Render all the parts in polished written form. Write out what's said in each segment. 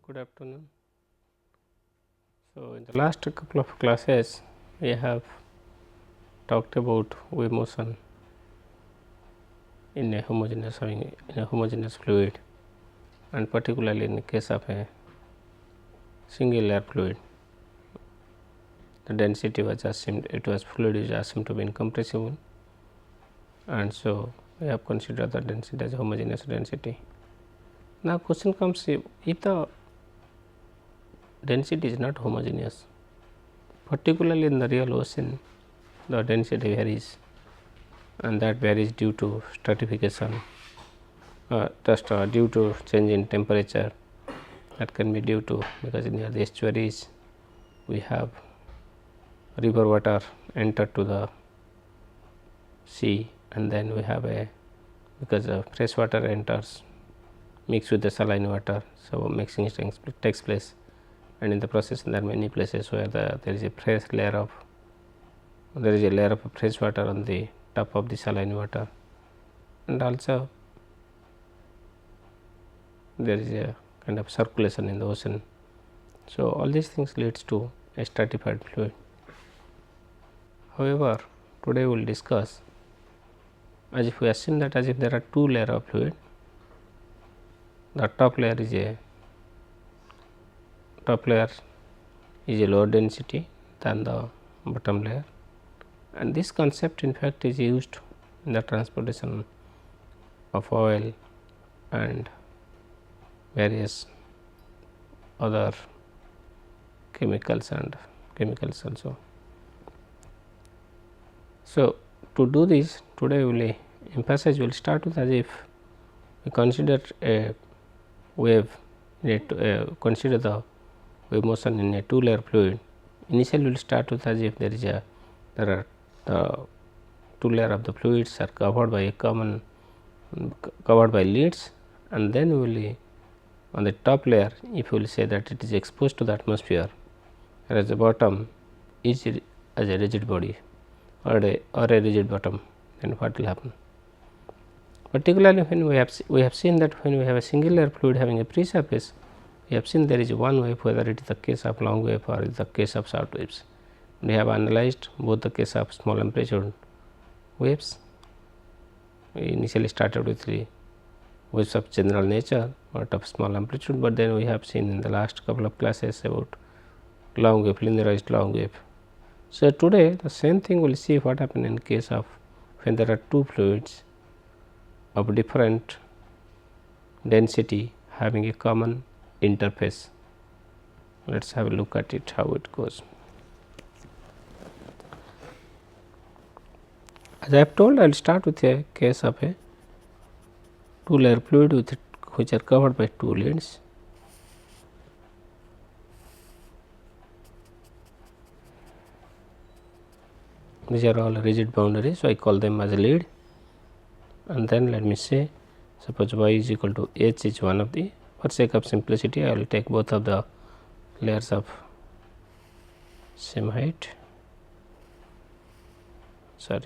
Good afternoon. So, in the last couple of classes we have talked about wave motion in a homogeneous fluid, and particularly in the case of a single layer fluid, the density was assumed, fluid is assumed to be incompressible, and so we have considered the density as a homogeneous density. Now, question comes, if the density is not homogeneous, particularly in the real ocean, the density varies, and that varies due to stratification, due to change in temperature, that can be due to, because near the estuaries we have river water enter to the sea, and then we have a, because the fresh water enters mixed with the saline water. So, mixing takes place, and in the process there are many places where there is a fresh layer of fresh water on the top of the saline water, and also there is a kind of circulation in the ocean. So, all these things leads to a stratified fluid. However, today we will discuss as if we assume that as if there are two layers of fluid, the top layer is a lower density than the bottom layer, and this concept in fact is used in the transportation of oil and various other chemicals also. So, to do this, today we will emphasize, we will start with as if we consider a wave, consider the wave motion in a two layer fluid. Initially we will start with as if there are the two layer of the fluids are covered by leads, and then we will on the top layer, if we will say that it is exposed to the atmosphere, whereas the bottom is as a rigid body or a rigid bottom, then what will happen? Particularly when we have seen that when we have a single layer fluid having a free surface, we have seen there is one wave, whether it is the case of long wave or it is the case of short waves. We have analyzed both the case of small amplitude waves. We initially started with the waves of general nature, but of small amplitude, but then we have seen in the last couple of classes about long wave, linearized long wave. So, today the same thing we will see what happen in case of when there are two fluids of different density having a common interface. Let us have a look at it, how it goes. As I have told, I will start with a case of a two layer fluid with which are covered by two leads. These are all rigid boundaries, so I call them as a lead, and then let me say, suppose y is equal to h is one of the, for sake of simplicity I will take both of the layers of same height, so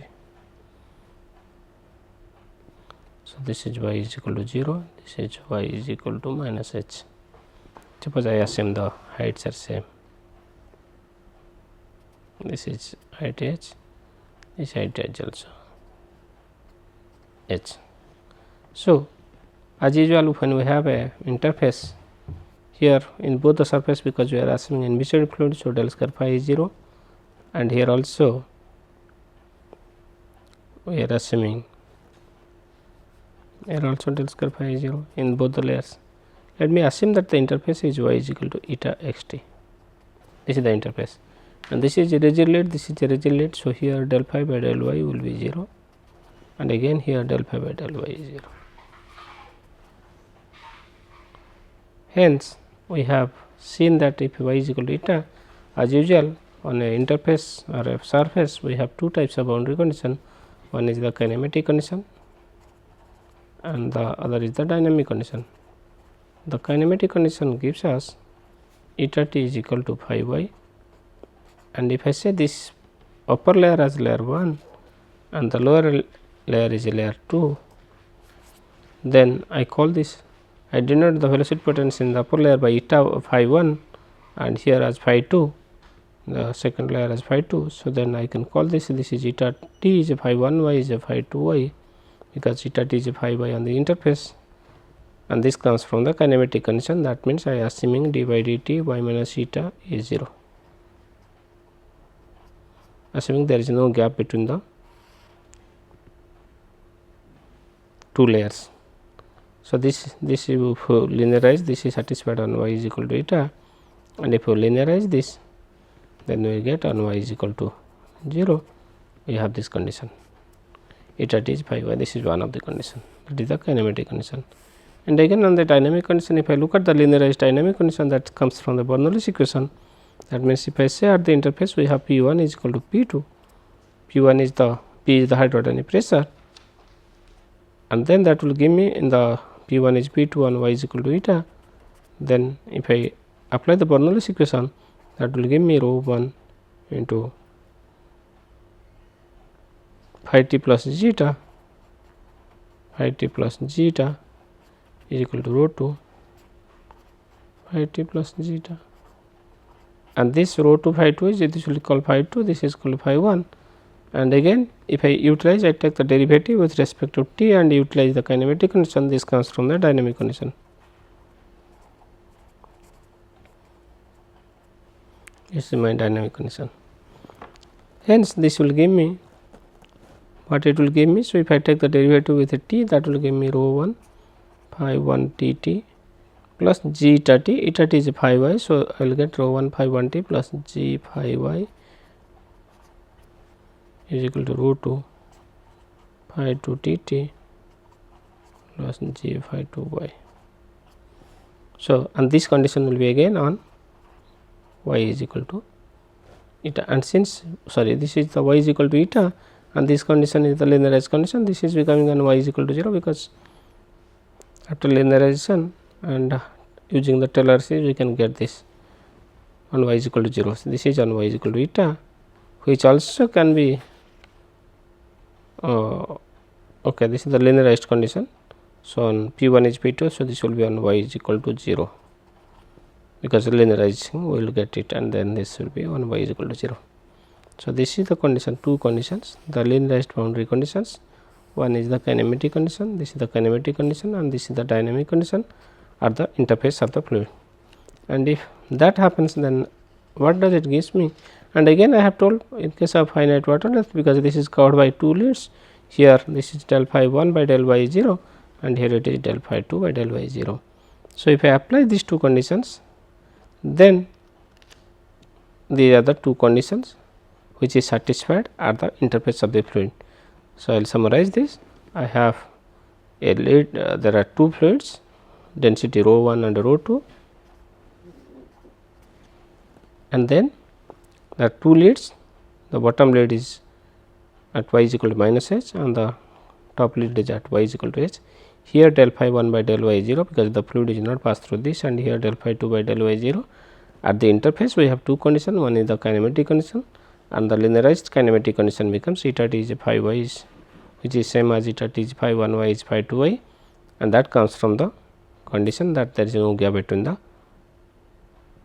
this is y is equal to 0, this is y is equal to minus h. Suppose I assume the heights are same, this is height h, this height h also h. So, as usual when we have a interface here in both the surface, because we are assuming invisible fluid, so del square phi is 0, and here also we are assuming here also del square phi is 0 in both the layers. Let me assume that the interface is y is equal to eta x t. This is the interface, and this is a rigid lead, this is a rigid lead. So, here del phi by del y will be 0, and again here del phi by del y is 0. Hence, we have seen that if y is equal to eta, as usual on a interface or a surface we have two types of boundary condition. One is the kinematic condition and the other is the dynamic condition. The kinematic condition gives us eta t is equal to phi y, and if I say this upper layer as layer 1 and the lower layer is layer 2, then I call this I denote the velocity potential in the upper layer by eta phi 1 and here as phi 2, the second layer as phi 2. So, then I can call this is eta t is a phi 1 y is a phi 2 y, because eta t is a phi y on the interface, and this comes from the kinematic condition. That means I assuming d by dt y minus eta is 0, assuming there is no gap between the two layers. So, this if you linearize, this is satisfied on y is equal to eta, and if you linearize this, then we get on y is equal to 0, we have this condition eta t is phi y. This is one of the condition, that is the kinematic condition. And again on the dynamic condition, if I look at the linearized dynamic condition that comes from the Bernoulli's equation, that means if I say at the interface we have P1 is equal to P2, P1 is the P is the hydrodynamic pressure, and then that will give me in the P1 is P2 and y is equal to eta. Then if I apply the Bernoulli's equation, that will give me rho 1 into phi t plus zeta, phi t plus zeta is equal to rho 2 phi t plus zeta, and this rho 2 phi 2 is, this will call phi 2, this is called phi 1. And again if I utilize, I take the derivative with respect to t and utilize the kinematic condition. This comes from the dynamic condition. This is my dynamic condition. Hence this will give me what it will give me. So, if I take the derivative with a t, that will give me rho 1 phi 1 t t plus g eta t, eta t is phi y. So, I will get rho 1 phi 1 t plus g phi y is equal to rho 2 phi 2 t t plus g phi 2 y. So, and this condition will be again on y is equal to eta, and since this is the y is equal to eta, and this condition is the linearized condition, this is becoming on y is equal to 0, because after linearization and using the Taylor series we can get this on y is equal to 0. So, this is on y is equal to eta, which also can be okay, this is the linearized condition. So, on P1 is P2, so this will be on y is equal to 0, because linearizing we will get it, and then this will be on y is equal to 0. So, this is the condition, two conditions, the linearized boundary conditions. One is the kinematic condition, this is the kinematic condition, and this is the dynamic condition at the interface of the fluid. And if that happens, then what does it gives me? And again I have told in case of finite water depth, because this is covered by two leads, here this is del phi 1 by del y is 0, and here it is del phi 2 by del y is 0. So, if I apply these two conditions, then these are the two conditions which is satisfied at the interface of the fluid. So, I will summarize this. I have a lead, there are two fluids, density rho 1 and rho 2, and then there are two leads, the bottom lead is at y is equal to minus h and the top lead is at y is equal to h. Here del phi 1 by del y is 0, because the fluid is not passed through this, and here del phi 2 by del y is 0. At the interface we have two conditions, one is the kinematic condition, and the linearized kinematic condition becomes eta t is phi y is, which is same as eta t is phi 1 y is phi 2 y, and that comes from the condition that there is no gap between the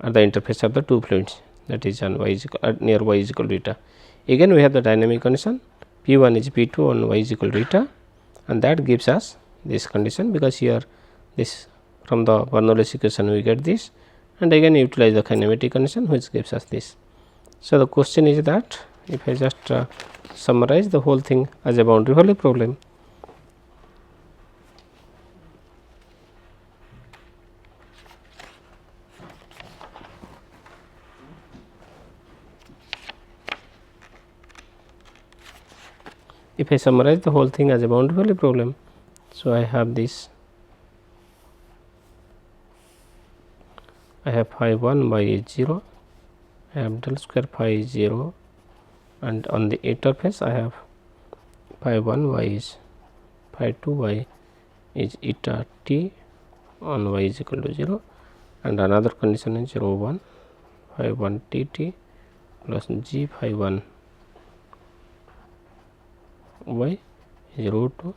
at the interface of the two fluids, that is on y is equal, near y is equal to eta. Again we have the dynamic condition, P1 is P2 on y is equal to eta, and that gives us this condition, because here this from the Bernoulli's equation we get this, and again utilize the kinematic condition which gives us this. So, the question is that if I just summarize the whole thing as a boundary value problem, if I summarize the whole thing as a boundary value problem, so I have this, I have phi 1 by is 0, I have del square phi is 0, and on the interface I have phi 1 y is phi 2 y is eta t on y is equal to 0, and another condition is rho 1 phi 1 t t plus g phi 1 y is rho 2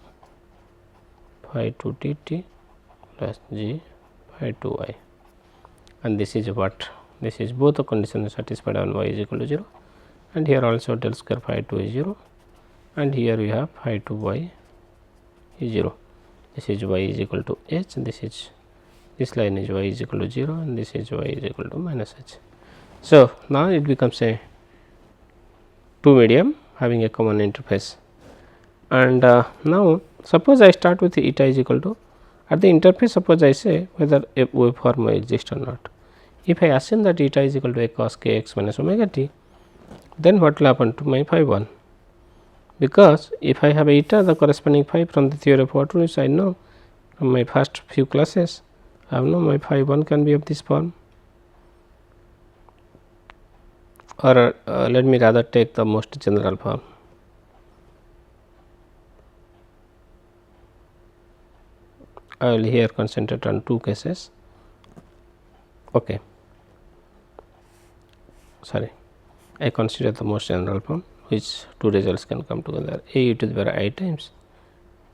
phi 2 t t plus g phi 2 y, and this is what, this is both the conditions satisfied on y is equal to 0, and here also del square phi 2 is 0, and here we have phi 2 y is 0. This is y is equal to h, and this line is y is equal to 0, and this is y is equal to minus h. So now it becomes a two medium having a common interface, and now suppose I start with eta is equal to, at the interface suppose I say whether a waveform will exist or not. If I assume that eta is equal to a cos k x minus omega t, then what will happen to my phi 1? Because if I have eta, the corresponding phi from the theory of water, I know from my first few classes, I know my phi 1 can be of this form, or let me rather take the most general form. I will here concentrate on two cases. Okay, sorry, I consider the most general form, which two results can come together, a e to the power I times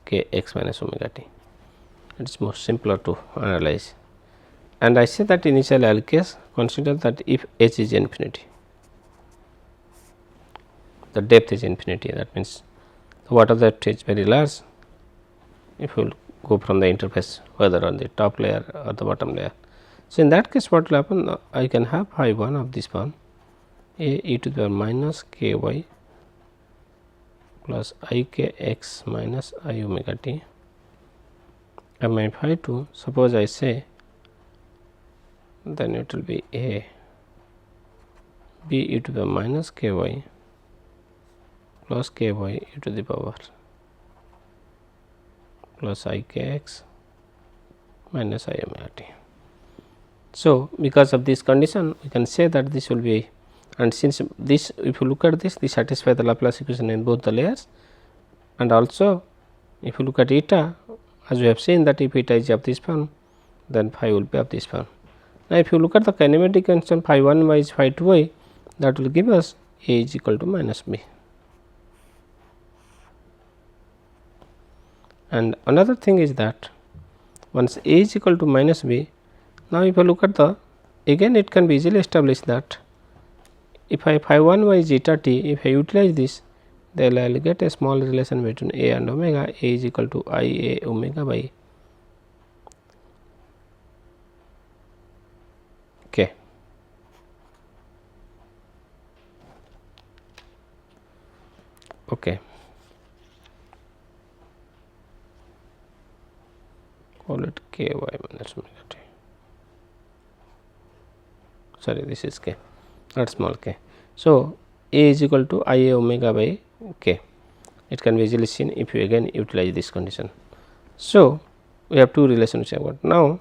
k x minus omega t. It is most simpler to analyze, and I say that initial L case, consider that if h is infinity, the depth is infinity, that means the water depth is very large. If you will go from the interface, whether on the top layer or the bottom layer. So in that case, what will happen? I can have phi 1 of this form, a e to the power minus k y plus I k x minus I omega t, and my phi 2, suppose I say, then it will be a b e to the minus k y plus k y e to the power plus I k x minus I omega t. So because of this condition, we can say that this will be, and since this, if you look at this satisfy the Laplace equation in both the layers, and also if you look at eta, as we have seen that if eta is of this form, then phi will be of this form. Now if you look at the kinematic condition phi 1 y is phi 2 y, that will give us a is equal to minus b. And another thing is that once a is equal to minus b, now if I look at the, again it can be easily established that if I phi 1 y is eta t, if I utilize this, then I will get a small relation between a and omega, a is equal to I a omega by k. Okay, call it k y minus omega t. Sorry, this is k, not small k. So a is equal to I a omega by k. It can be easily seen if you again utilize this condition. So we have two relations about. Now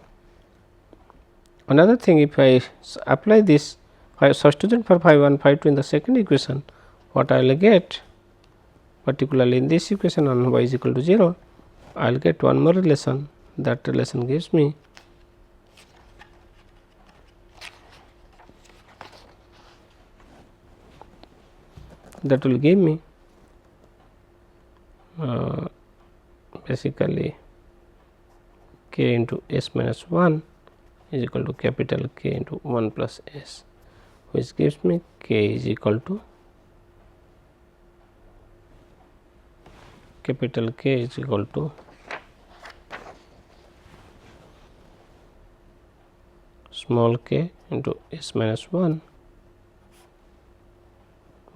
another thing, if I apply this substitute for phi 1 phi 2 in the second equation, what I will get, particularly in this equation on y is equal to 0, I will get one more relation. That relation gives me that will give me basically k into s minus 1 is equal to capital K into 1 plus s, which gives me k is equal to capital K is equal to small k into s minus 1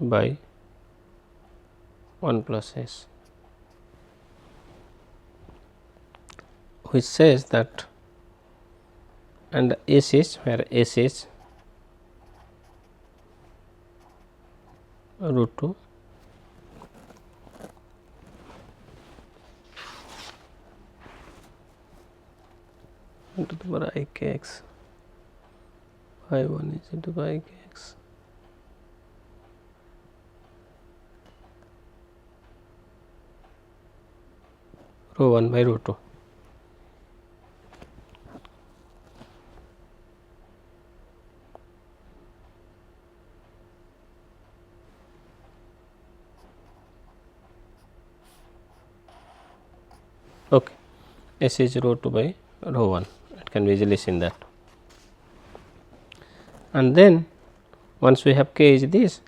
by 1 plus s, which says that, and s is where s is root 2 into the power I k x, phi 1 is into I k x rho 1 by rho 2. Okay, s is rho 2 by rho 1, it can be easily seen that. And then once we have k is this,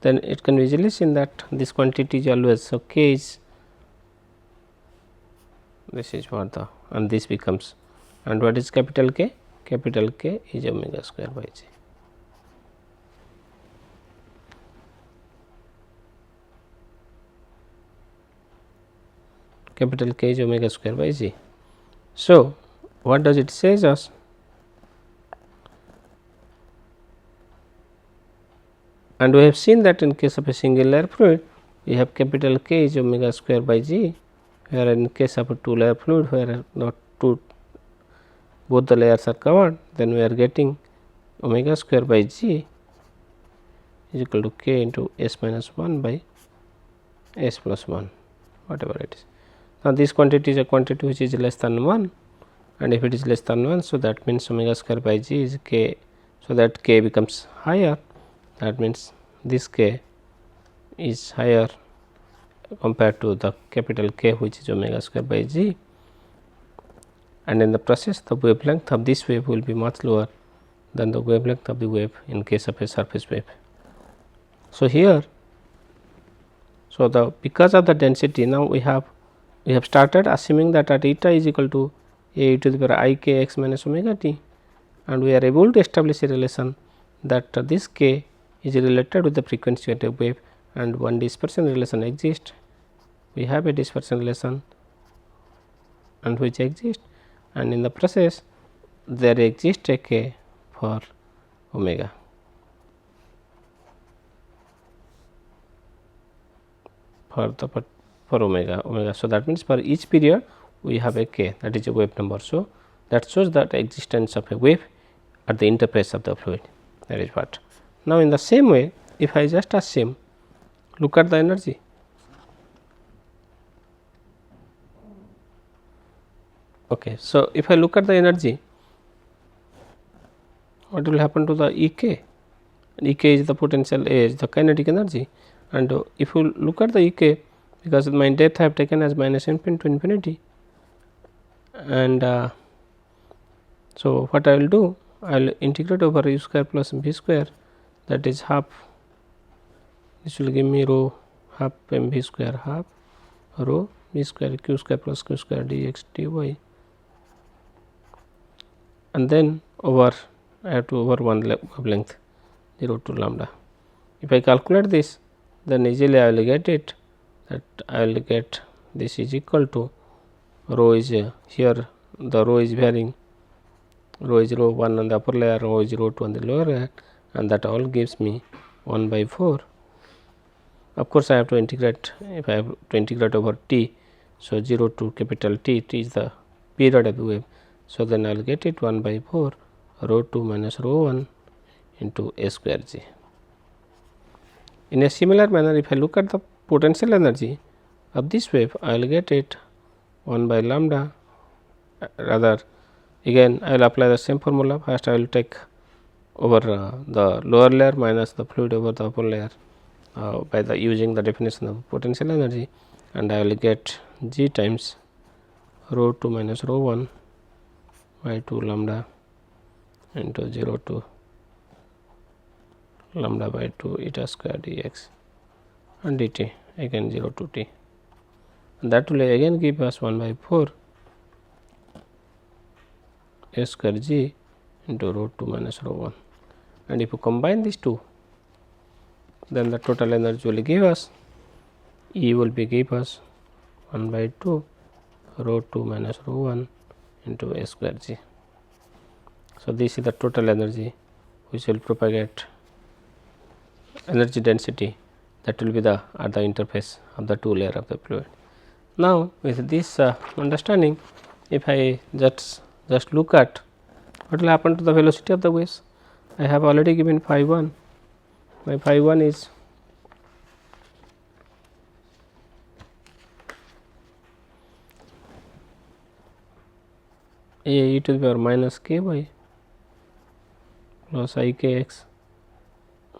then it can be easily seen that this quantity is always, so k is, this is what the, and this becomes, and what is capital K? Capital K is omega square by g. Capital K is omega square by g. So, what does it says us? And we have seen that in case of a single layer fluid, we have capital K is omega square by g, where in case of a two layer fluid, where not two, both the layers are covered, then we are getting omega square by g is equal to k into s minus 1 by s plus 1, whatever it is. Now, this quantity is a quantity which is less than 1, and if it is less than 1, so that means omega square by g is k, so that k becomes higher, that means this k is higher compared to the capital K, which is omega square by g, and in the process the wavelength of this wave will be much lower than the wavelength of the wave in case of a surface wave. So, here, so the because of the density, now we have started assuming that at eta is equal to a to the power I k x minus omega t, and we are able to establish a relation that this k is related with the frequency of the wave, and one dispersion relation exists. We have a dispersion relation and which exists, and in the process there exists a k for omega. For omega. So, that means for each period we have a k, that is a wave number. So, that shows that existence of a wave at the interface of the fluid, that is what. Now, in the same way, if I just assume, look at the energy. Okay. So, if I look at the energy, what will happen to the E k? E k is the potential, A is the kinetic energy, and if you look at the E k, because my depth I have taken as minus infinity to infinity, and so what I will do, I will integrate over u square plus v square, that is half, this will give me rho half m v square half rho v square q square plus q square dx dy, and then over I have to over one wavelength 0 to lambda. If I calculate this, then easily I will get it, that I will get this is equal to rho is here, the rho is varying, rho is rho 1 on the upper layer, rho is rho 2 on the lower layer, and that all gives me 1 by 4. Of course, I have to integrate, if I have to integrate over t, so 0 to capital T, T is the period of the wave. So, then I will get it 1 by 4 rho 2 minus rho 1 into a square g. In a similar manner, if I look at the potential energy of this wave, I will get it 1 by lambda, rather again I will apply the same formula. First I will take over the lower layer minus the fluid over the upper layer by the using the definition of potential energy, and I will get g times rho 2 minus rho 1 by 2 lambda into 0 to lambda by 2 eta square dx and dt, again 0 to t, and that will again give us 1 by 4 a square g into rho 2 minus rho 1, and if you combine these two, then the total energy will give us, E will be give us 1 by 2 rho 2 minus rho 1 into a square g. So, this is the total energy which will propagate energy density, that will be the at the interface of the two layer of the fluid. Now, with this understanding, if I just look at what will happen to the velocity of the waves, I have already given phi 1, my phi 1 is a e to the power minus k y plus I k x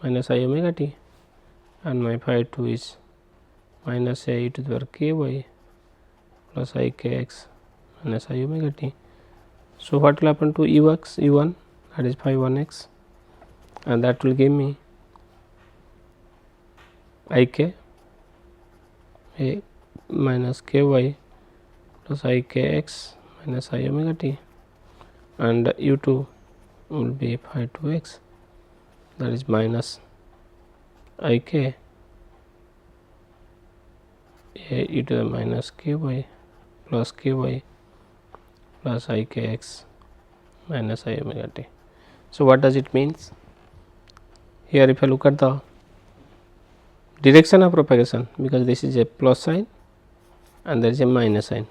minus I omega t, and my phi 2 is minus a e to the power k y plus I k x minus I omega t, So, what will happen to Ux U1, that is phi 1 x, and that will give me I k a minus k y plus I k x minus I omega t, and U2 will be phi 2 x, that is minus I k a e to the minus k y plus k y plus I k x minus I omega t. So, what does it means? Here if I look at the direction of propagation, because this is a plus sign and there is a minus sign,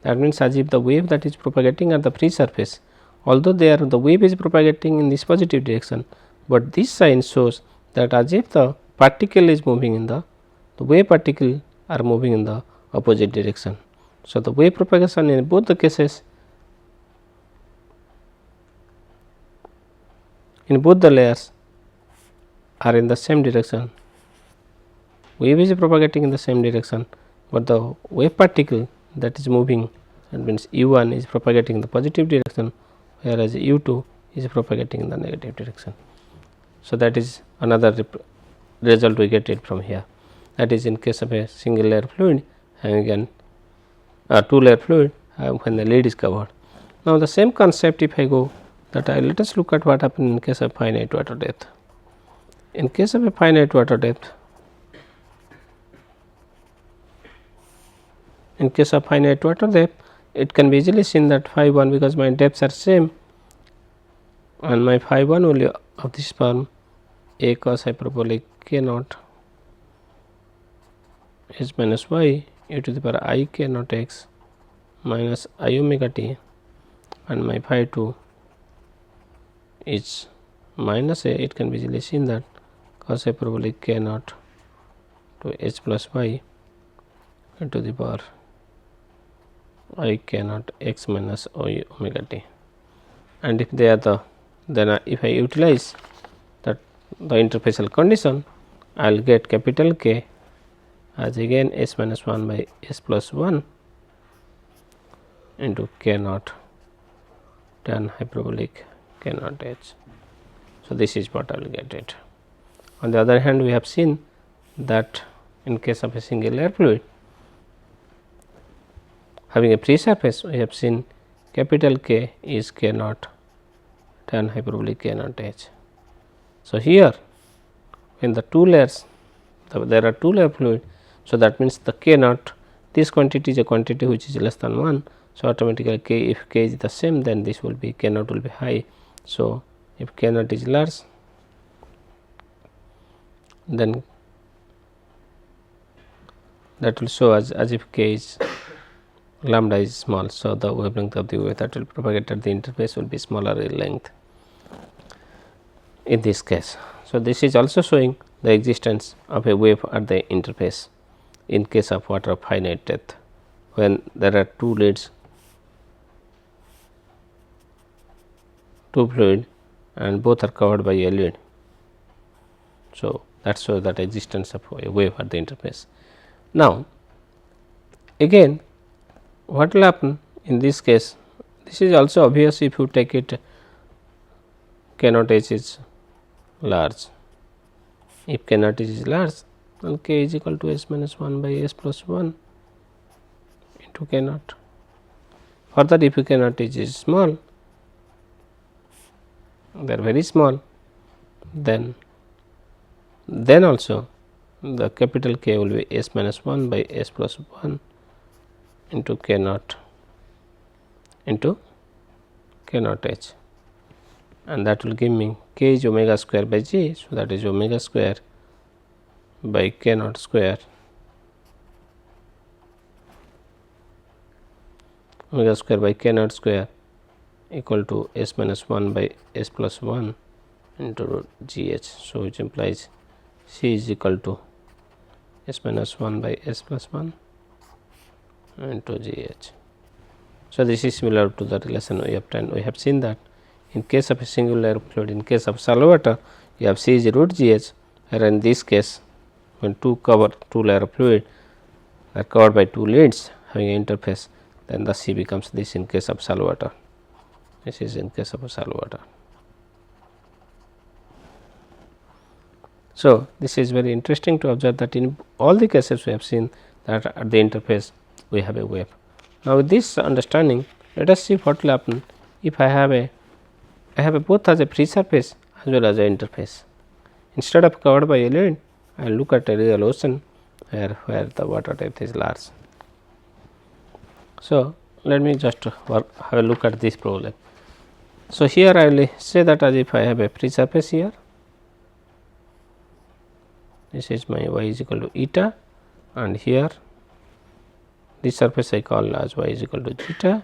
that means as if the wave that is propagating at the free surface, although there the wave is propagating in this positive direction, but this sign shows that as if the particle is moving in the wave particle are moving in the opposite direction. So, the wave propagation in both the cases, in both the layers are in the same direction. Wave is propagating in the same direction, but the wave particle that is moving, that means U1 is propagating in the positive direction, whereas U2 is propagating in the negative direction. So, that is another result we get it from here, that is in case of a single layer fluid having a two layer fluid when the lid is covered. Now, the same concept if I go that let us look at what happened in case of finite water depth. In case of a finite water depth, in case of finite water depth, it can be easily seen that phi 1, because my depths are same and my phi 1 will be of this form a cos hyperbolic k naught h minus y e to the power I k naught x minus I omega t, and my phi 2 is minus a. It can be easily seen that cos hyperbolic k naught to h plus y e to the power I k naught x minus I omega t, and if they are the, then if I utilize that the interfacial condition, I will get capital K as again s minus 1 by s plus 1 into k naught tan hyperbolic k naught h. So, this is what I will get it. On the other hand, we have seen that in case of a single layer fluid having a free surface, we have seen capital K is k naught tan hyperbolic k naught h. So, here when the two layers, there are two layer fluid, so that means the k naught, this quantity is a quantity which is less than 1. So, automatically k, if k is the same, then this will be k naught will be high. So, if k naught is large, then that will show as if k is lambda is small. So, the wavelength of the wave that will propagate at the interface will be smaller in length in this case. So, this is also showing the existence of a wave at the interface in case of water of finite depth, when there are two lids, two fluid and both are covered by a lid. So, that shows that existence of a wave at the interface. Now, again what will happen in this case, this is also obvious if you take it k naught h is large. If k naught is large, then k is equal to s minus 1 by s plus 1 into k naught. Further, if k naught is small, they are very small, then also the capital K will be s minus 1 by s plus 1 into k naught h, and that will give me k is omega square by g. So, that is omega square by k naught square, omega square by k naught square equal to s minus 1 by s plus 1 into g h. So, which implies C is equal to s minus 1 by s plus 1 into g h. So, this is similar to the relation we obtained. We have seen that in case of a single layer fluid, in case of shallow water, you have C is root g h, where in this case when two layer fluid are covered by two lids having an interface, then the C becomes this in case of shallow water. This is in case of shallow water. So, this is very interesting to observe that in all the cases we have seen that at the interface we have a wave. Now, with this understanding, let us see what will happen if I have a both as a free surface as well as a interface. Instead of covered by element, I will look at a real ocean where the water depth is large. So, let me just have a look at this problem. So, here I will say that as if I have a free surface here, this is my y is equal to eta, and here this surface I call as y is equal to zeta,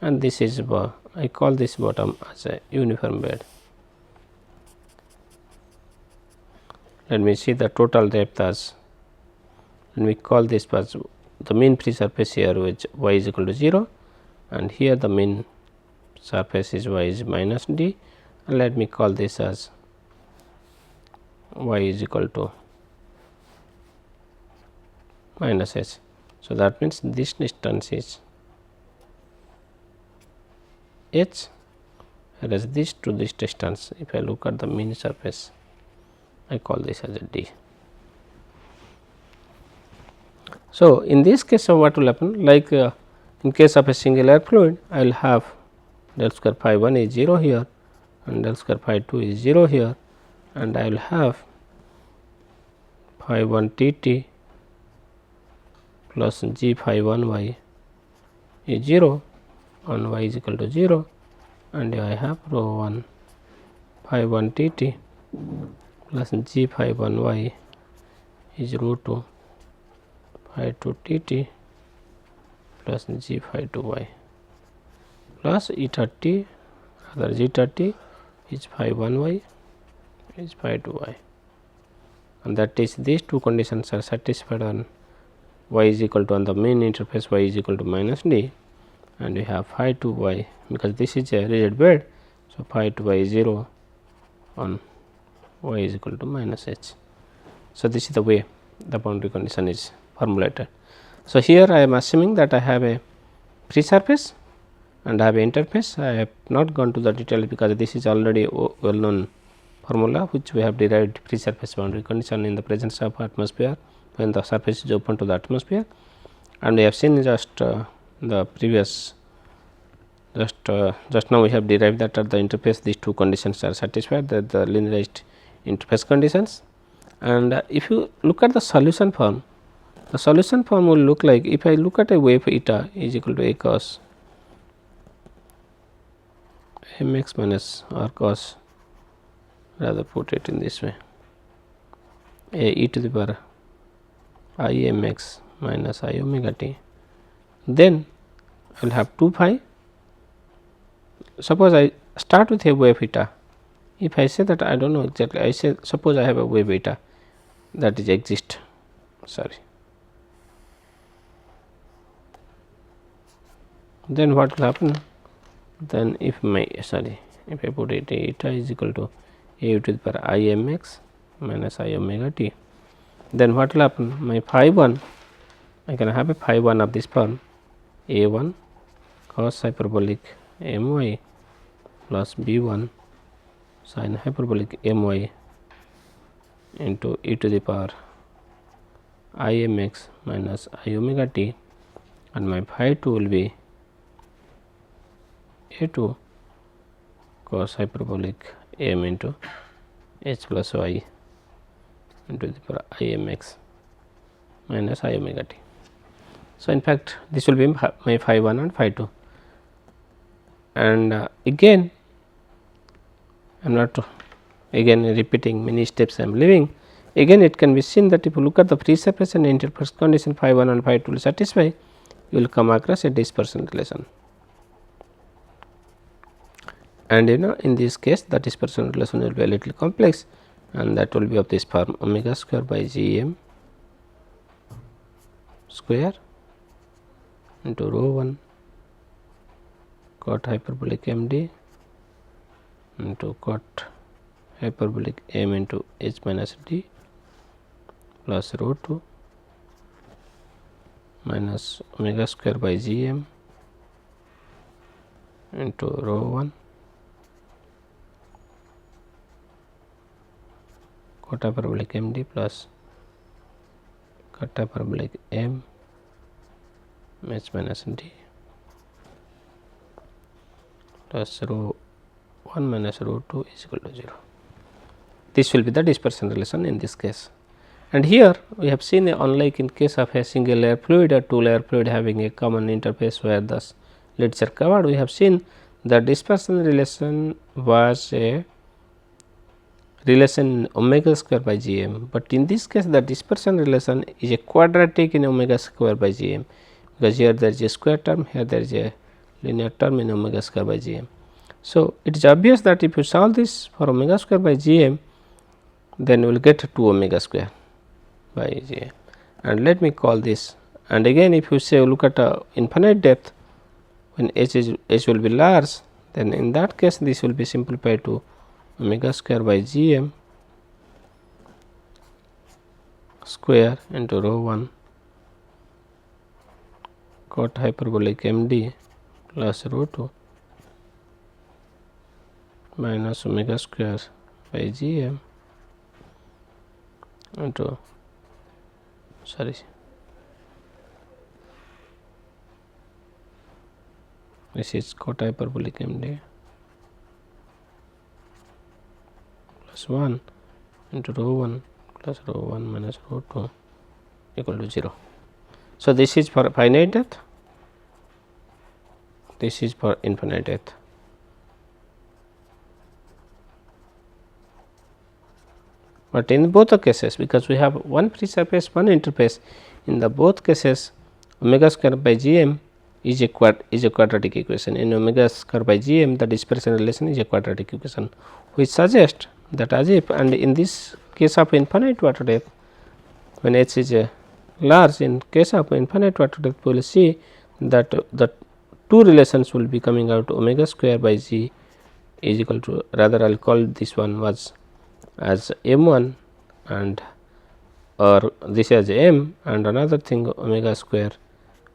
and this is I call this bottom as a uniform bed. Let me see the total depth as, and we call this as the mean free surface here, which y is equal to 0, and here the mean surface is y is minus d, and let me call this as y is equal to minus h. So, that means this distance is h, whereas this to this distance, if I look at the mean surface, I call this as a d. So, in this case what will happen, like in case of a single air fluid, I will have del square phi 1 is 0 here, and del square phi 2 is 0 here, and I will have phi 1 t t plus g phi 1 y is 0 on y is equal to 0, and I have rho 1 phi 1 t t plus g phi 1 y is rho 2 phi 2 t t plus g phi 2 y plus eta t, rather zeta t is phi 1 y is phi 2 y, and that is these two conditions are satisfied on y is equal to, on the main interface y is equal to minus d, and we have phi 2 y, because this is a rigid bed. So, phi 2 y is 0 on y is equal to minus h. So, this is the way the boundary condition is formulated. So, here I am assuming that I have a free surface and I have an interface. I have not gone to the detail because this is already well known formula which we have derived free surface boundary condition in the presence of atmosphere when the surface is open to the atmosphere, and we have seen just the previous just now we have derived that at the interface these two conditions are satisfied, that the linearized interface conditions. And if you look at the solution form, the solution form will look like, if I look at a wave eta is equal to a cos mx minus r cos, rather put it in this way, a e to the power I mx minus I omega t, then I will have 2 phi. Suppose I start with a wave eta. If I say that I do not know exactly, I say suppose I have a wave eta that is exist, sorry, then what will happen, then if my if I put it eta is equal to a to the power I mx minus I omega t, then what will happen, my phi 1, I can have a phi 1 of this form, a 1 cos hyperbolic my plus b 1 sin hyperbolic my into e to the power I mx minus I omega t, and my phi 2 will be a 2 cos hyperbolic m into h plus y into the power I mx minus I omega t. So, in fact, this will be my phi 1 and phi 2, and again I am not again repeating many steps I am leaving. Again it can be seen that if you look at the free surface and interface condition phi 1 and phi 2 will satisfy, you will come across a dispersion relation, and in this case the dispersion relation will be a little complex, and that will be of this form omega square by gm square into rho 1 cot hyperbolic md into cot hyperbolic m into h minus d plus rho 2 minus omega square by gm into rho 1 cot hyperbolic md plus cot hyperbolic m h minus d plus rho 1 minus rho 2 is equal to 0. This will be the dispersion relation in this case. And here we have seen, unlike in case of a single layer fluid or two layer fluid having a common interface where the lids are covered, we have seen the dispersion relation was a relation omega square by gm, but in this case the dispersion relation is a quadratic in omega square by gm, because here there is a square term, here there is a linear term in omega square by gm. So, it is obvious that if you solve this for omega square by gm, then we will get 2 omega square by gm. And let me call this, and again if you say look at infinite depth, when h will be large, then in that case this will be simplified to omega square by gm square into rho 1 cot hyperbolic md plus rho 2 minus omega square by gm into this is cot hyperbolic md plus 1 into rho 1 plus rho 1 minus rho 2 equal to 0. So, this is for finite depth, this is for infinite depth. But in both the cases, because we have one free surface, one interface, in the both cases omega square by gm is a quadratic equation. In omega square by gm, the dispersion relation is a quadratic equation, which suggests that as if, and in this case of infinite water depth, when h is large, in case of infinite water depth, we will see that the two relations will be coming out. Omega square by g is equal to, rather I will call this one was as m1 and or this as m, and another thing omega square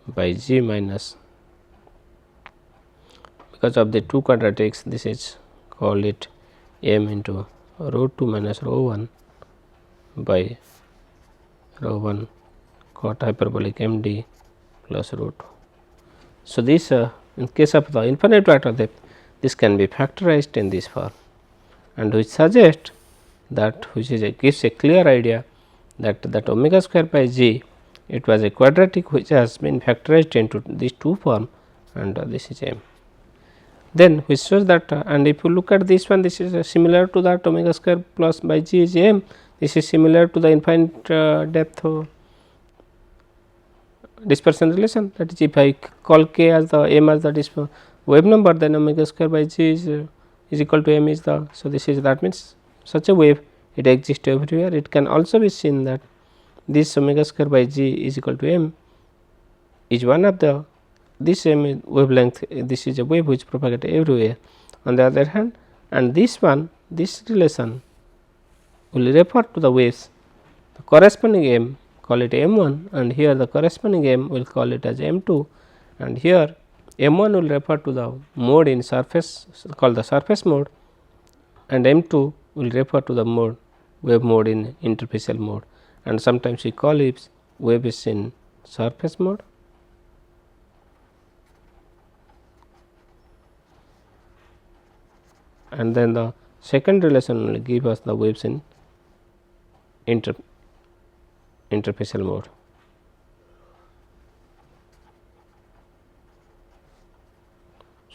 by g minus, because of the two quadratics, this is called it m into rho 2 minus rho 1 by rho 1 cot hyperbolic md plus rho 2. So, this in case of the infinite water depth, this can be factorized in this form, and which suggests that, which is gives a clear idea that omega square by g, it was a quadratic which has been factorized into these two form, and this is m. Then which shows that, and if you look at this one, this is similar to that omega square plus by g is m, this is similar to the infinite depth dispersion relation, that is if I call k as the m as the wave number, then omega square by g is equal to m is the, so this is, that means such a wave it exists everywhere. It can also be seen that this omega square by g is equal to m is one of the, this m wavelength, this is a wave which propagates everywhere. On the other hand, and this one, this relation will refer to the waves, the corresponding m call it m1, and here the corresponding m will call it as m2, and here m1 will refer to the mode in surface called the surface mode, and m2 will refer to the mode, wave mode in interfacial mode, and sometimes we call it wave is in surface mode. And then the second relation will give us the waves in interfacial mode.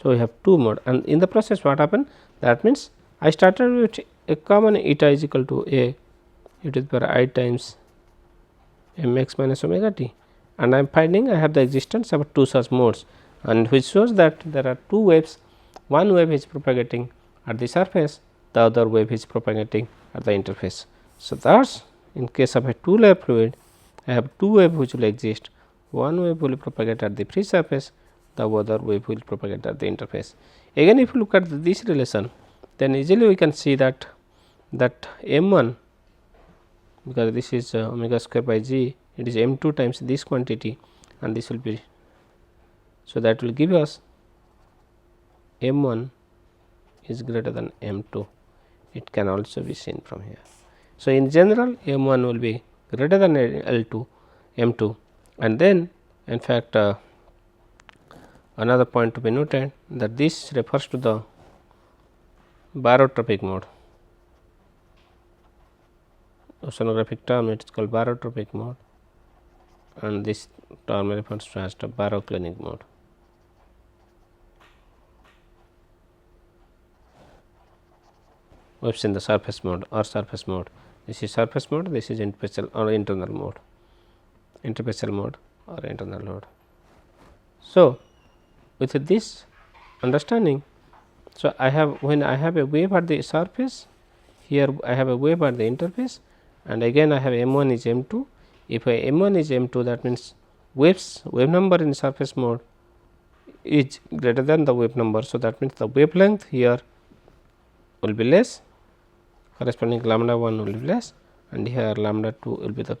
So, we have two mode, and in the process what happened, that means I started with a common eta is equal to a e to the power I times mx minus omega t, and I am finding I have the existence of two such modes, and which shows that there are two waves, one wave is propagating at the surface, the other wave is propagating at the interface. So, thus in case of a two layer fluid, I have two wave which will exist, one wave will propagate at the free surface, the other wave will propagate at the interface. Again if you look at this relation, then easily we can see that m1, because this is omega square by g, it is m2 times this quantity, and this will be, so that will give us M1 is greater than M2, it can also be seen from here. So, in general M1 will be greater than L2 M2, and then in fact another point to be noted that this refers to the barotropic mode. Oceanographic term, it is called barotropic mode, and this term refers to as the baroclinic mode. Waves in the surface mode or surface mode. This is surface mode, this is interfacial or internal mode, interfacial mode or internal mode. So, with this understanding, so I have, when I have a wave at the surface, here I have a wave at the interface, and again I have M1 is M2. If M1 is M2, that means wave number in surface mode is greater than the wave number. So, that means the wavelength here will be less, corresponding lambda 1 will be less, and here lambda 2 will be the,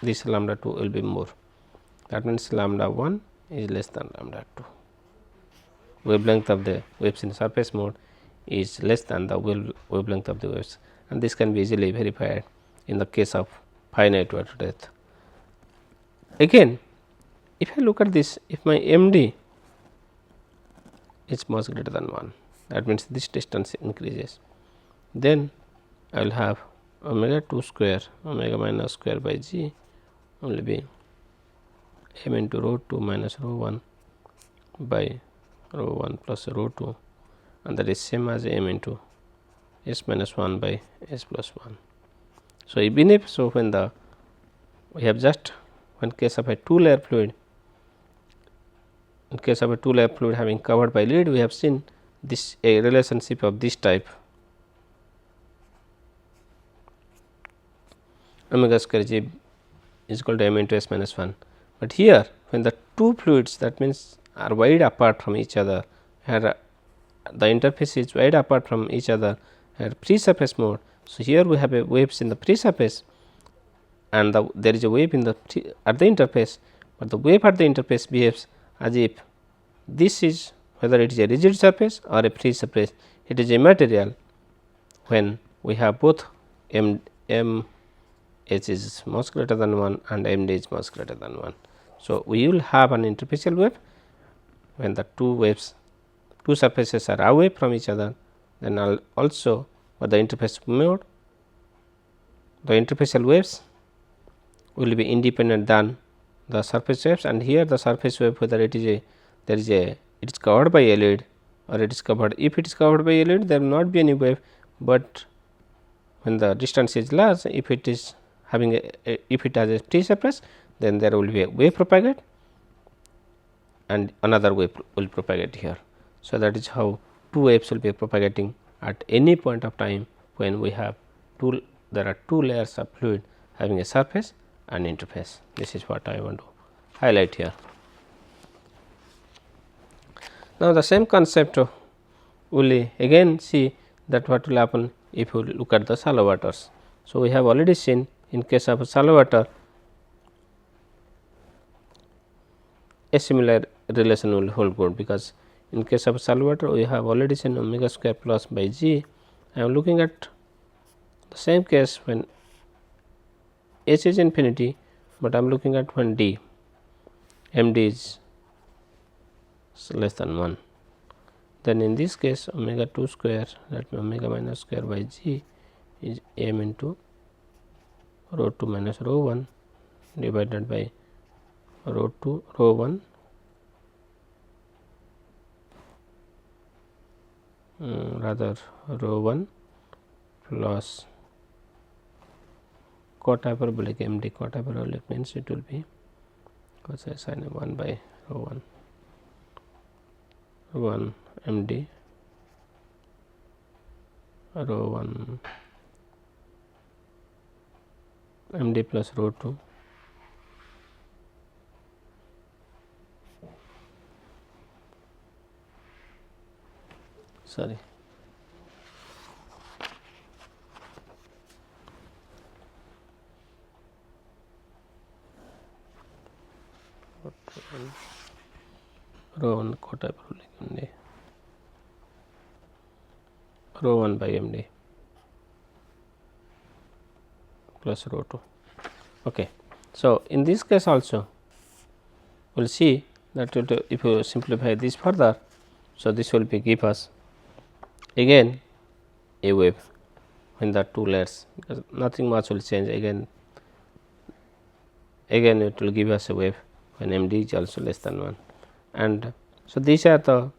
this lambda 2 will be more. That means lambda 1 is less than lambda 2. Wavelength of the waves in surface mode is less than the wavelength of the waves, and this can be easily verified in the case of finite water depth. Again, if I look at this, if my MD is much greater than 1, that means this distance increases, then I will have omega 2 square omega minus square by g will be m into rho 2 minus rho 1 by rho 1 plus rho 2, and that is same as m into s minus 1 by s plus 1. So, even if so, when the we have just, when case of a 2 layer fluid, in case of a 2 layer fluid having covered by lead, we have seen this a relationship of this type, omega square g is equal to m into s minus 1. But here when the two fluids, that means are wide apart from each other, the interface is wide apart from each other at free surface mode. So, here we have a waves in the free surface, and there is a wave in the at the interface, but the wave at the interface behaves as if this is, whether it is a rigid surface or a free surface, it is immaterial when we have both m h is much greater than 1 and m d is much greater than 1. So, we will have an interfacial wave when the two surfaces are away from each other, then also for the interface mode, the interfacial waves will be independent than the surface waves, and here the surface wave, whether it is a, there is a, it is covered by a lead or it is covered, if it is covered by a lead, there will not be any wave, but when the distance is large, if it is having if it has a free surface, then there will be a wave propagate and another wave will propagate here. So, that is how two waves will be propagating at any point of time when we have there are two layers of fluid having a surface and interface. This is what I want to highlight here. Now, the same concept will again see that what will happen if you look at the shallow waters. So, we have already seen in case of shallow water a similar relation will hold good, because in case of shallow water we have already seen omega square plus by g. I am looking at the same case when h is infinity, but I am looking at when d m d is less than 1. Then in this case omega 2 square, that means omega minus square by g is m into rho 2 minus rho 1 divided by rho 2 rho 1 rather rho 1 plus cot hyperbolic m d. Cot hyperbolic means it will be cosine sin 1 by rho 1 m d rho 1 m d plus rho 2 sorry rho 1 cot hyperbolic m d rho 1 by MD plus rho 2. Okay. So, in this case also we will see that if you simplify this further. So, this will be give us again a wave in the two layers, because nothing much will change, again it will give us a wave when MD is also less than 1. And so, these are the,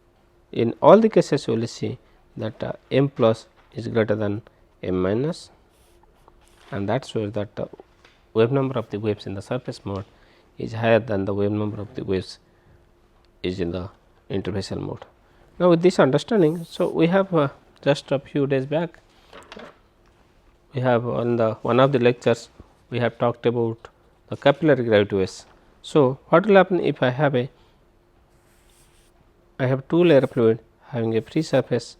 in all the cases you will see that M plus is greater than M minus, and that shows that the wave number of the waves in the surface mode is higher than the wave number of the waves is in the interfacial mode. Now, with this understanding, so we have just a few days back, we have on the one of the lectures we have talked about the capillary gravity waves. So, what will happen if I have two layer fluid having a free surface,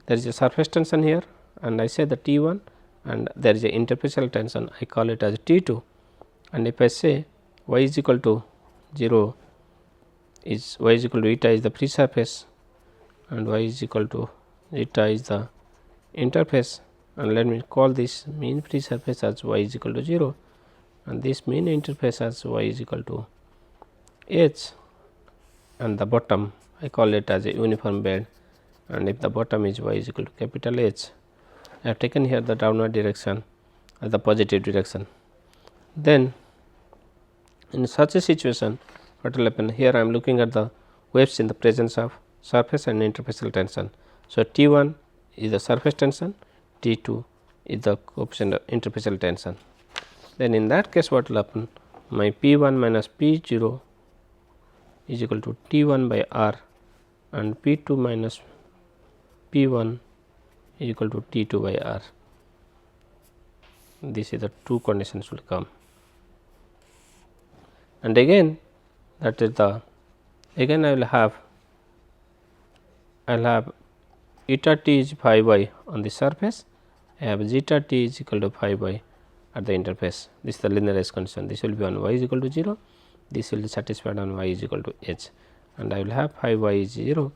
there is a surface tension here, and I say the T1, and there is a interfacial tension, I call it as T2, and if I say y is equal to 0 is y is equal to eta is the free surface and y is equal to eta is the interface, and let me call this mean free surface as y is equal to 0 and this mean interface as y is equal to h, and the bottom I call it as a uniform bed, and if the bottom is y is equal to capital H, I have taken here the downward direction as the positive direction. Then in such a situation, what will happen, here I am looking at the waves in the presence of surface and interfacial tension. So, T1 is the surface tension, T2 is the coefficient of interfacial tension. Then in that case what will happen, my P1 minus P0 is equal to T1 by R, and P2 minus P1 is equal to T2 by R. This is the two conditions will come, and again that is the, again I will have eta t is phi y on the surface, I have zeta t is equal to phi y at the interface. This is the linearized condition, this will be on y is equal to 0, this will be satisfied on y is equal to h, and I will have phi y is 0,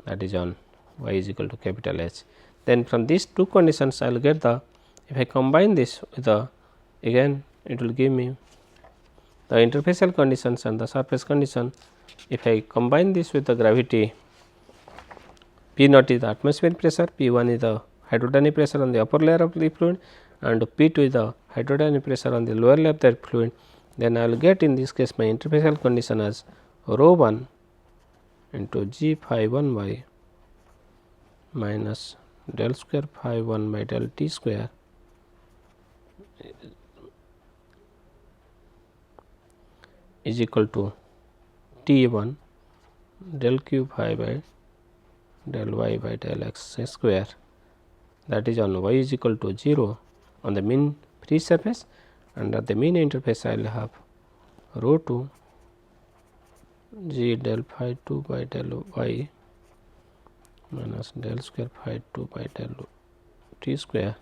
that is on y is equal to capital H. Then from these two conditions I will get the, if I combine this with the, again it will give me the interfacial conditions and the surface condition. If I combine this with the gravity, P naught is the atmospheric pressure, P1 is the hydrodynamic pressure on the upper layer of the fluid, and P2 is the hydrodynamic pressure on the lower layer of the fluid, then I will get in this case my interfacial condition as rho 1 into g phi 1 y minus del square phi 1 by del t square is equal to T1 del q phi by del y by del x square, that is on y is equal to 0 on the mean free surface, and at the mean interface I will have rho 2 g del phi 2 by del y minus del square phi 2 by del t square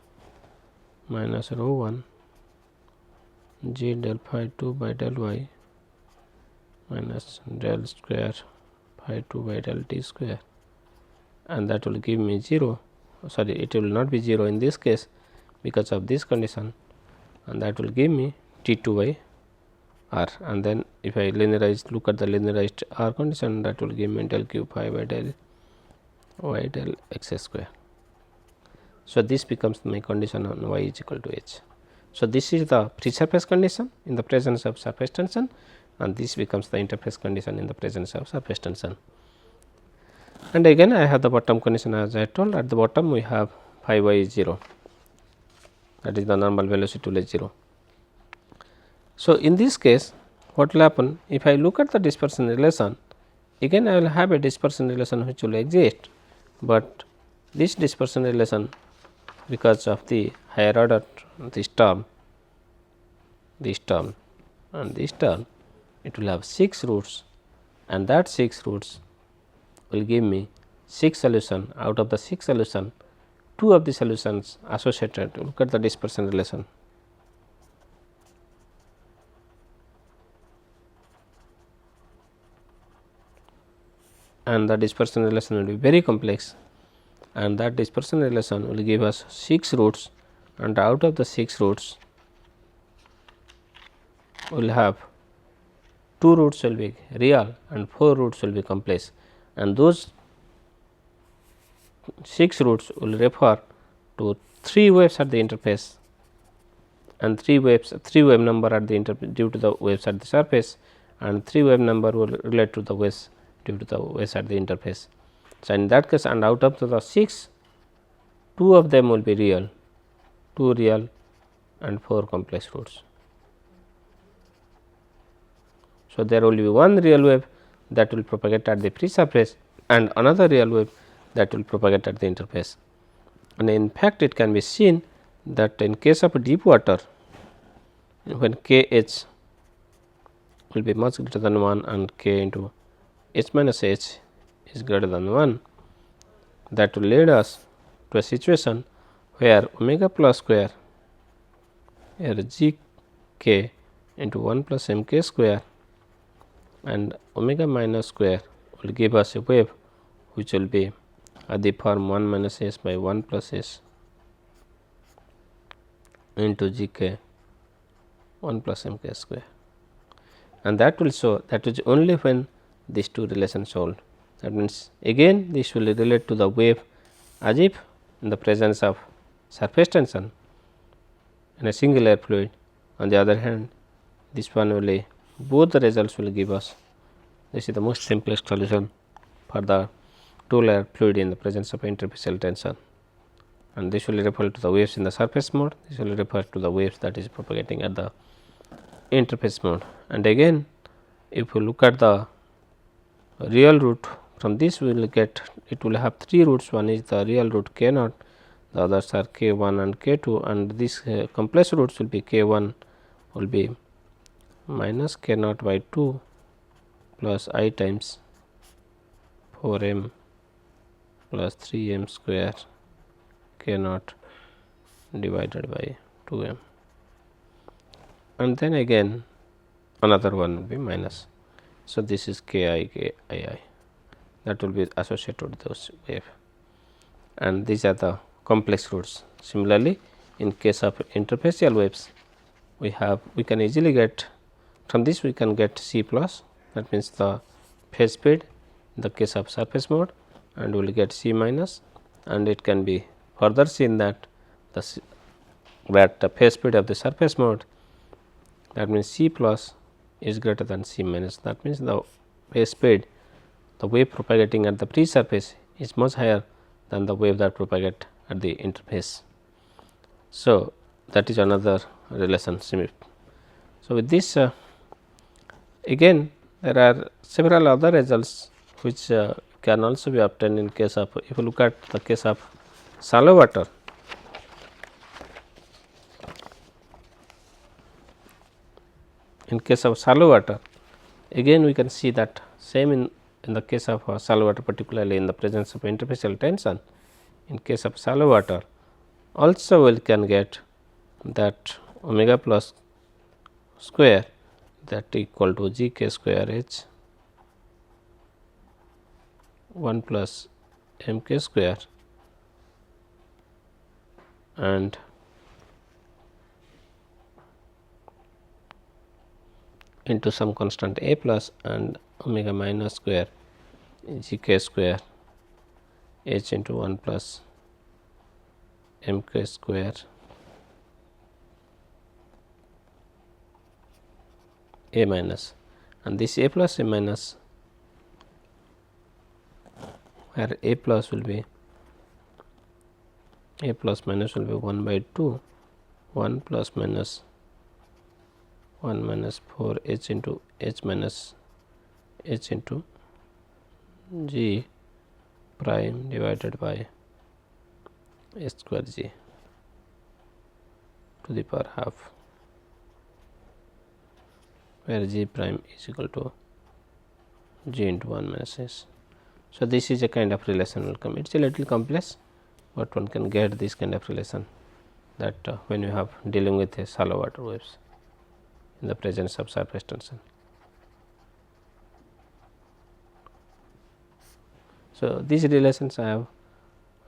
minus rho 1 g del phi 2 by del y minus del square phi 2 by del t square, and that will give me 0, sorry it will not be 0 in this case because of this condition, and that will give me T2 by R, and then if I linearize, look at the linearized R condition, that will give me del q phi by del y del x square. So, this becomes my condition on y is equal to h. So, this is the free surface condition in the presence of surface tension, and this becomes the interface condition in the presence of surface tension. And again I have the bottom condition, as I told, at the bottom we have phi y is 0, that is the normal velocity will is 0. So, in this case what will happen, if I look at the dispersion relation, again I will have a dispersion relation which will exist, but this dispersion relation, because of the higher order, this term and this term, it will have 6 roots, and that 6 roots will give me 6 solution. Out of the 6 solution, 2 of the solutions associated, look at the dispersion relation. And the dispersion relation will be very complex, and that dispersion relation will give us 6 roots, and out of the 6 roots we will have 2 roots will be real and 4 roots will be complex, and those 6 roots will refer to 3 waves at the interface and 3 wave number at the interface due to the waves at the surface, and 3 wave number will relate to the waves due to the waves at the interface. So, in that case, and out of the 6, 2 of them will be real, 2 real and 4 complex roots. So, there will be one real wave that will propagate at the free surface and another real wave that will propagate at the interface. And in fact, it can be seen that in case of deep water, when k h will be much greater than 1 and k into h minus h is greater than 1, that will lead us to a situation where omega plus square here g k into 1 plus m k square and omega minus square will give us a wave which will be at the form 1 minus s by 1 plus s into g k 1 plus m k square, and that will show that is only when these two relations hold. That means, again this will relate to the wave as if in the presence of surface tension in a single air fluid. On the other hand, this one will both the results will give us, this is the most simplest solution for the two layer fluid in the presence of interfacial tension, and this will refer to the waves in the surface mode, this will refer to the waves that is propagating at the interface mode. And again, if you look at the real root, from this we will get, it will have 3 roots, one is the real root k naught, the others are k 1 and k 2, and these complex roots will be k 1 will be minus k naught by 2 plus I times 4 m plus 3 m square k naught divided by 2 m, and then again another one will be minus. So, this is k I that will be associated with those wave, and these are the complex roots. Similarly, in case of interfacial waves, we can easily get, from this we can get C plus, that means the phase speed in the case of surface mode, and we will get C minus, and it can be further seen that the phase speed of the surface mode, that means C plus is greater than C minus, that means the phase speed, the wave propagating at the free surface is much higher than the wave that propagate at the interface. So, that is another relation. So, with this again there are several other results which can also be obtained in case of, if you look at the case of shallow water. In case of shallow water, again we can see that same in the case of shallow water, particularly in the presence of interfacial tension. In case of shallow water, also we can get that omega plus square that equal to g k square h 1 plus m k square and into some constant a plus and omega minus square g k square h into 1 plus m k square a minus, and this a plus a minus, where a plus will be, a plus minus will be 1 by 2, 1 plus minus 1 minus 4 h into h minus h into g prime divided by h square g to the power half, where g prime is equal to g into 1 minus s. So, this is a kind of relation will come. It is a little complex, but one can get this kind of relation, that when you have dealing with a shallow water waves in the presence of surface tension. So, these relations I have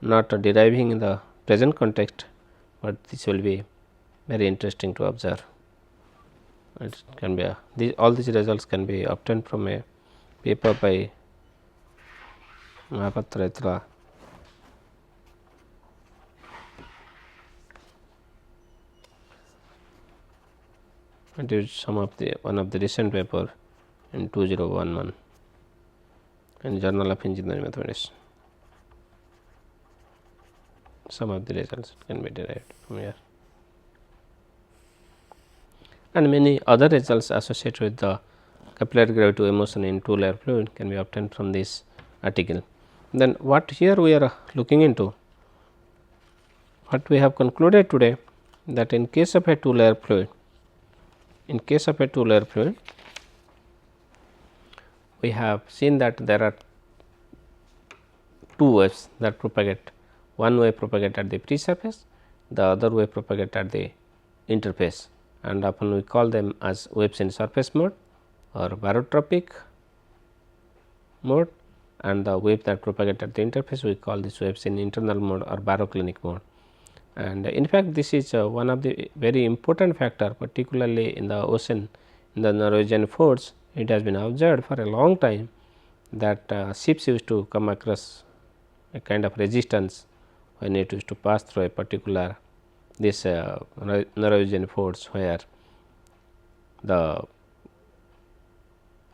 not deriving in the present context, but this will be very interesting to observe. It can be all these results can be obtained from a paper by Mahapatra. It is one of the recent paper in 2011 in Journal of Engineering Mathematics. Some of the results can be derived from here, and many other results associated with the capillary gravity wave motion in two layer fluid can be obtained from this article. Then what here we are looking into, what we have concluded today, that in case of a two layer fluid, we have seen that there are two waves that propagate. One wave propagate at the free surface, the other wave propagate at the interface, and often we call them as waves in surface mode or barotropic mode, and the wave that propagate at the interface we call these waves in internal mode or baroclinic mode. And in fact, this is one of the very important factor, particularly in the ocean, in the Norwegian forts. It has been observed for a long time that ships used to come across a kind of resistance when it used to pass through a particular this Norwegian forts, where the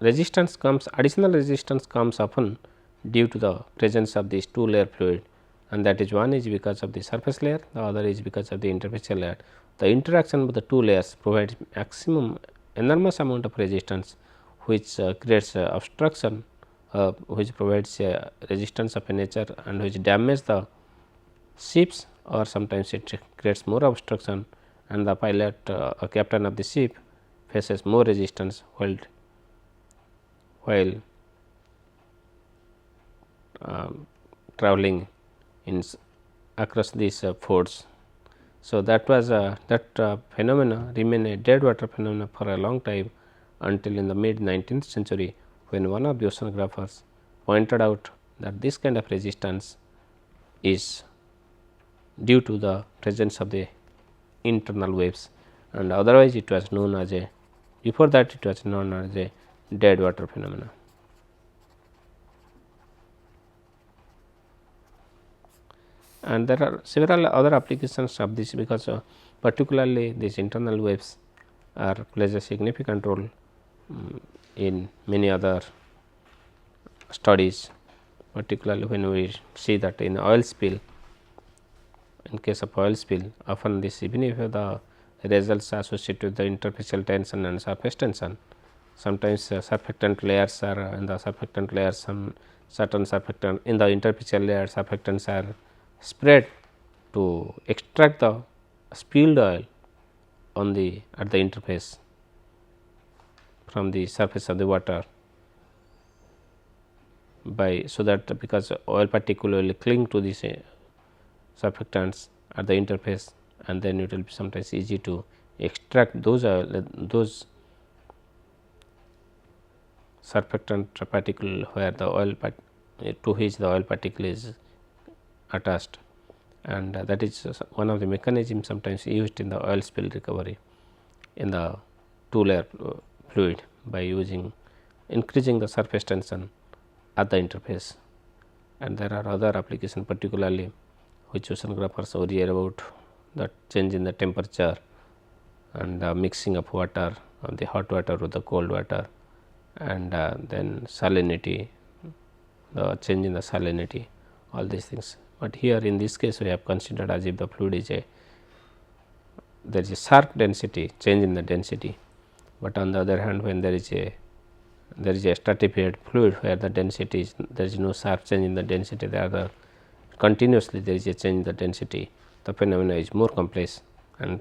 resistance comes, additional resistance comes often due to the presence of this two layer fluid, and that is one is because of the surface layer, the other is because of the interfacial layer. The interaction with the two layers provides maximum enormous amount of resistance, which creates obstruction, which provides resistance of a nature and which damages the ships, or sometimes it creates more obstruction, and the pilot or captain of the ship faces more resistance while traveling across these forts. So, that was that phenomena remained a dead water phenomena for a long time, until in the mid 19th century, when one of the oceanographers pointed out that this kind of resistance is due to the presence of the internal waves, and otherwise it was known as a, before that it was known as a dead water phenomena. And there are several other applications of this, because particularly these internal waves plays a significant role in many other studies, particularly when we see that in oil spill, in case of oil spill, often this, even if the results associated with the interfacial tension and surface tension, sometimes surfactant layers are in the surfactant layers, some certain surfactant in the interfacial layer surfactants are spread to extract the spilled oil on the at the interface from the surface of the water, by so that because oil particle will cling to these surfactants at the interface, and then it will be sometimes easy to extract those surfactant particle where the oil to which the oil particle is attached, and that is one of the mechanisms sometimes used in the oil spill recovery in the two layer fluid, by increasing the surface tension at the interface. And there are other applications, particularly which oceanographers worry about, the change in the temperature and the mixing of water, of the hot water with the cold water, and then salinity, the change in the salinity, all these things. But here in this case we have considered as if the fluid is there is a sharp density, change in the density, but on the other hand, when there is a stratified fluid where the density is, there is no sharp change in the density, there continuously there is a change in the density, the phenomena is more complex. And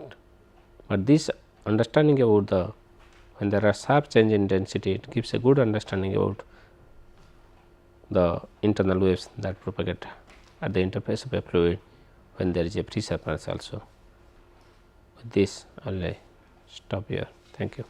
but this understanding about the, when there are sharp change in density, it gives a good understanding about the internal waves that propagate at the interface of a fluid when there is a free surface also. With this, I will stop here. Thank you.